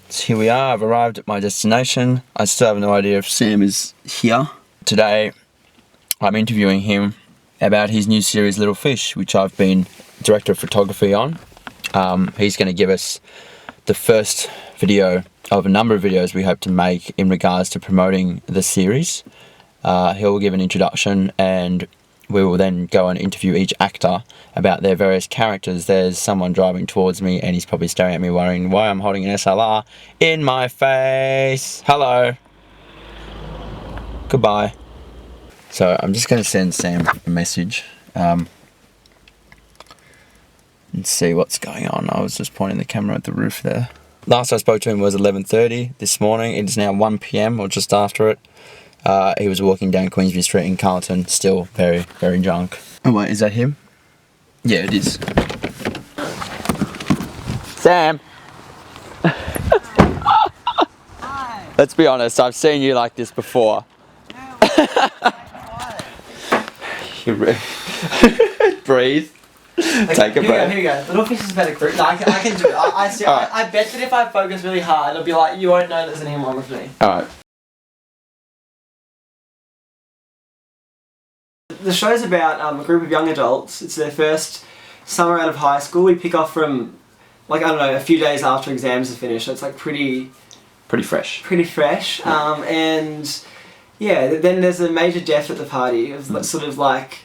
So here we are, I've arrived at my destination. I still have no idea if Sam is here. Today, I'm interviewing him about his new series Little Fish, which I've been director of photography on. He's going to give us the first video of a number of videos we hope to make in regards to promoting the series. He'll give an introduction and we will then go and interview each actor about their various characters. There's someone driving towards me and he's probably staring at me wondering why I'm holding an SLR in my face. Hello. Goodbye. So I'm just going to send Sam a message and see what's going on. I was just pointing the camera at the roof there. Last I spoke to him was 11:30 this morning. It is now 1 PM or just after it. He was walking down Queensview Street in Carlton, still very, very drunk. Oh wait, is that him? Yeah, it is. Sam! Hi. Let's be honest, I've seen you like this before. Breathe. Okay, Take a breath. Here we go. Little Fish is better group. No, I can do it. I bet that if I focus really hard, it'll be like, you won't know there's anyone wrong with me. Alright. The show's about a group of young adults. It's their first summer out of high school. We pick off from, like, I don't know, a few days after exams are finished. So it's like pretty fresh. Yeah. And yeah, then there's a major death at the party. It was sort of like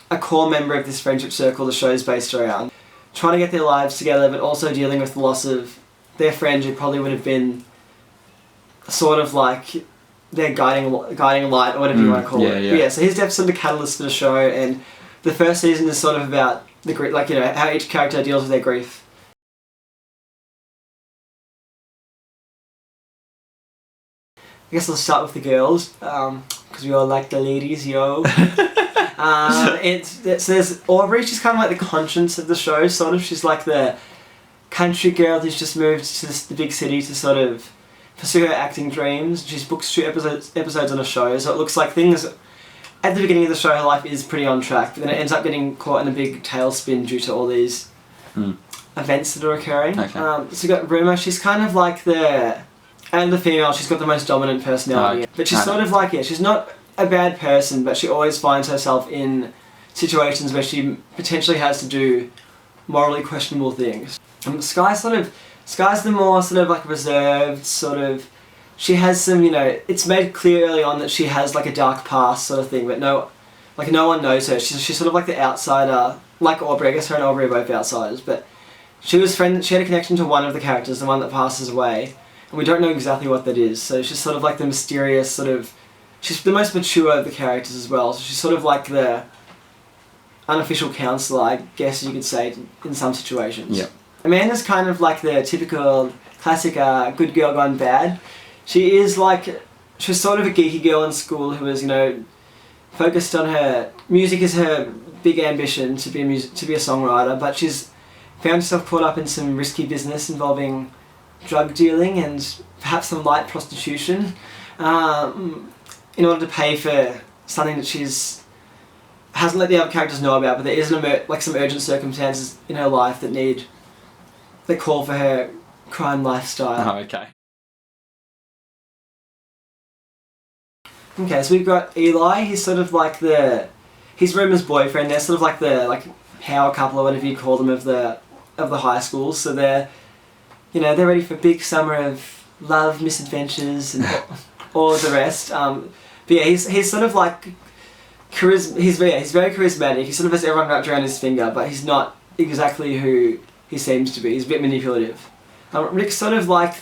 a core member of this friendship circle the show's based around. Trying to get their lives together, but also dealing with the loss of their friend who probably would have been sort of like their guiding light or whatever you want to call it. Yeah. But yeah, so his death's sort of the catalyst for the show, and the first season is sort of about the grief, like, you know, how each character deals with their grief. I guess I'll start with the girls, because we all like the ladies, yo. So there's Aubrey. She's kind of like the conscience of the show, sort of. She's like the country girl who's just moved to the big city to sort of pursue her acting dreams. She's booked 2 episodes on a show, so it looks like things at the beginning of the show, her life is pretty on track, but then it ends up getting caught in a big tailspin due to all these events that are occurring. Okay. So you got Ruma. She's kind of like the female. She's got the most dominant personality, but she's sort of like, yeah, she's not a bad person, but she always finds herself in situations where she potentially has to do morally questionable things. Sky's the more sort of like reserved, sort of, she has some, you know, it's made clear early on that she has like a dark past sort of thing, but no one knows her. She's sort of like the outsider, like Aubrey. I guess her and Aubrey are both outsiders, but she had a connection to one of the characters, the one that passes away, and we don't know exactly what that is, so she's sort of like the mysterious sort of, she's the most mature of the characters as well, so she's sort of like the unofficial counsellor, I guess you could say, in some situations. Yep. Amanda's kind of like the typical classic good girl gone bad. She's sort of a geeky girl in school who was, you know, focused on her music is her big ambition to be a songwriter, but she's found herself caught up in some risky business involving drug dealing and perhaps some light prostitution in order to pay for something that she's hasn't let the other characters know about, but there is some urgent circumstances in her life that call for her crime lifestyle. Oh, okay. Okay, so we've got Eli. He's sort of like he's Ruma's boyfriend. They're sort of like the power couple or whatever you call them of the high school. So they're ready for a big summer of love, misadventures, and all of the rest. But yeah, he's sort of like he's very charismatic. He sort of has everyone wrapped around his finger, but he's not exactly who he seems to be. He's a bit manipulative. Rick's sort of like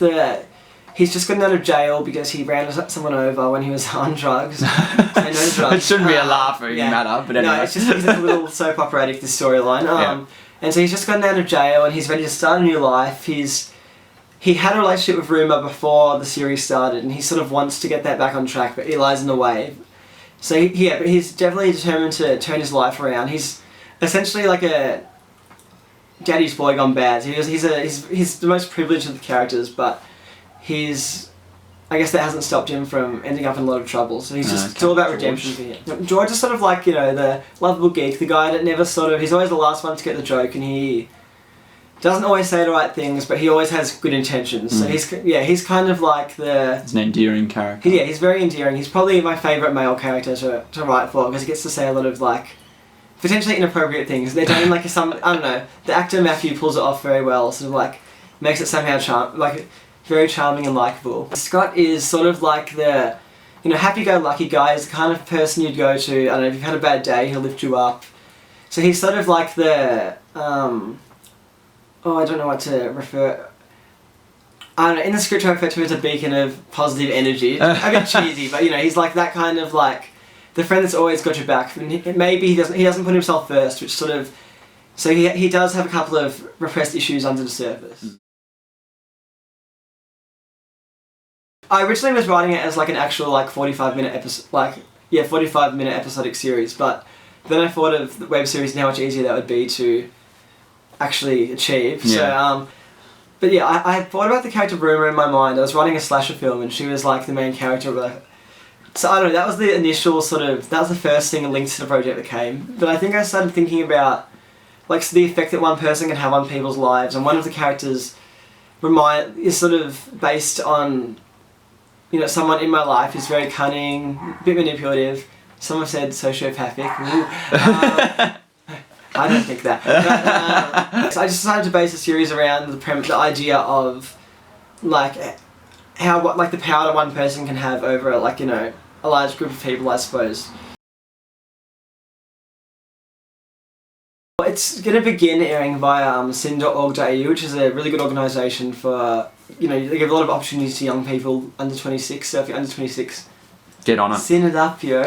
he's just gotten out of jail because he ran someone over when he was on drugs. So no drugs. It shouldn't be a laughing matter, but anyway. No, he's a little soap operatic, this storyline. And so he's just gotten out of jail and he's ready to start a new life. He had a relationship with Ruma before the series started, and he sort of wants to get that back on track, but Eli's in the way. So but he's definitely determined to turn his life around. He's essentially like a daddy's boy gone bad. He's the most privileged of the characters, but I guess that hasn't stopped him from ending up in a lot of trouble. So it's all about redemption for him. George is sort of like, you know, the lovable geek, the guy that never he's always the last one to get the joke, and he doesn't always say the right things, but he always has good intentions. So he's kind of like the... He's an endearing character. Yeah, he's very endearing. He's probably my favourite male character to write for, because he gets to say a lot of like potentially inappropriate things. They're done in like some, I don't know, the actor Matthew pulls it off very well, sort of like makes it somehow very charming and likeable. Scott is sort of like the, you know, happy-go-lucky guy. He's the kind of person you'd go to, I don't know, if you've had a bad day, he'll lift you up. So he's sort of like the, I don't know what to refer... I don't know, in the script I refer to him as a beacon of positive energy. A bit cheesy, but you know, he's like that kind of like, the friend that's always got your back. And maybe he doesn't put himself first, which sort of... So he does have a couple of repressed issues under the surface. I originally was writing it as like an actual like 45-minute episode, 45-minute episodic series, but then I thought of the web series and how much easier that would be to actually achieve. Yeah. So, but yeah, I thought about the character Rumour in my mind. I was writing a slasher film and she was like the main character. So I don't know, that was the initial that was the first thing linked to the project that came. But I think I started thinking about like the effect that one person can have on people's lives, and one of the characters is sort of based on, you know, someone in my life who's very cunning, a bit manipulative. Some have said sociopathic. I don't think that. But, so I just decided to base a series around the idea of like the power that one person can have over like, you know, a large group of people, I suppose. It's going to begin airing via sin.org.au, which is a really good organisation for, you know, they give a lot of opportunities to young people under 26, so if you're under 26, get on it. Sin it up, yo.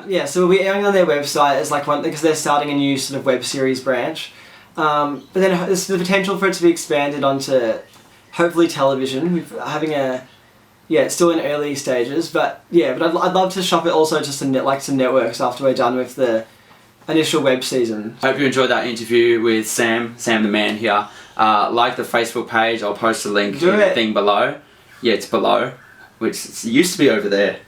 Yeah, so we'll be airing on their website as like one, because they're starting a new sort of web series branch. But then there's the potential for it to be expanded onto hopefully television. It's still in early stages, but I'd love to shop it also just to networks after we're done with the initial web season. Hope you enjoyed that interview with Sam the man here. Like the Facebook page, I'll post a link in the thing below. Yeah, it's below, which it used to be over there.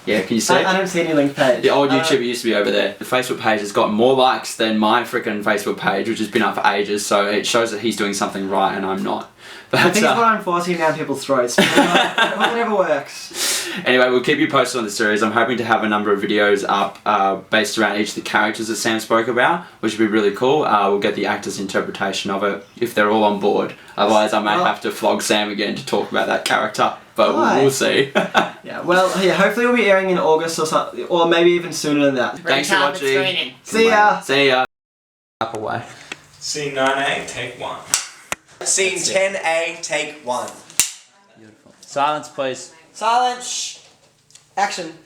Yeah, can you see it? I don't see any link page. The old YouTuber used to be over there. The Facebook page has got more likes than my freaking Facebook page, which has been up for ages, so it shows that he's doing something right and I'm not. But I think it's what I'm forcing down people's throats. Whatever works. Anyway, we'll keep you posted on the series. I'm hoping to have a number of videos up based around each of the characters that Sam spoke about, which would be really cool. We'll get the actor's interpretation of it, if they're all on board. Otherwise, I may have to flog Sam again to talk about that character. But we'll see. Hopefully we'll be airing in August or something, or maybe even sooner than that. Thanks for watching. See ya. See ya. Up away. Scene 9A, take 1. Scene 10A, take 1. Beautiful. Silence, please. Silence. Action.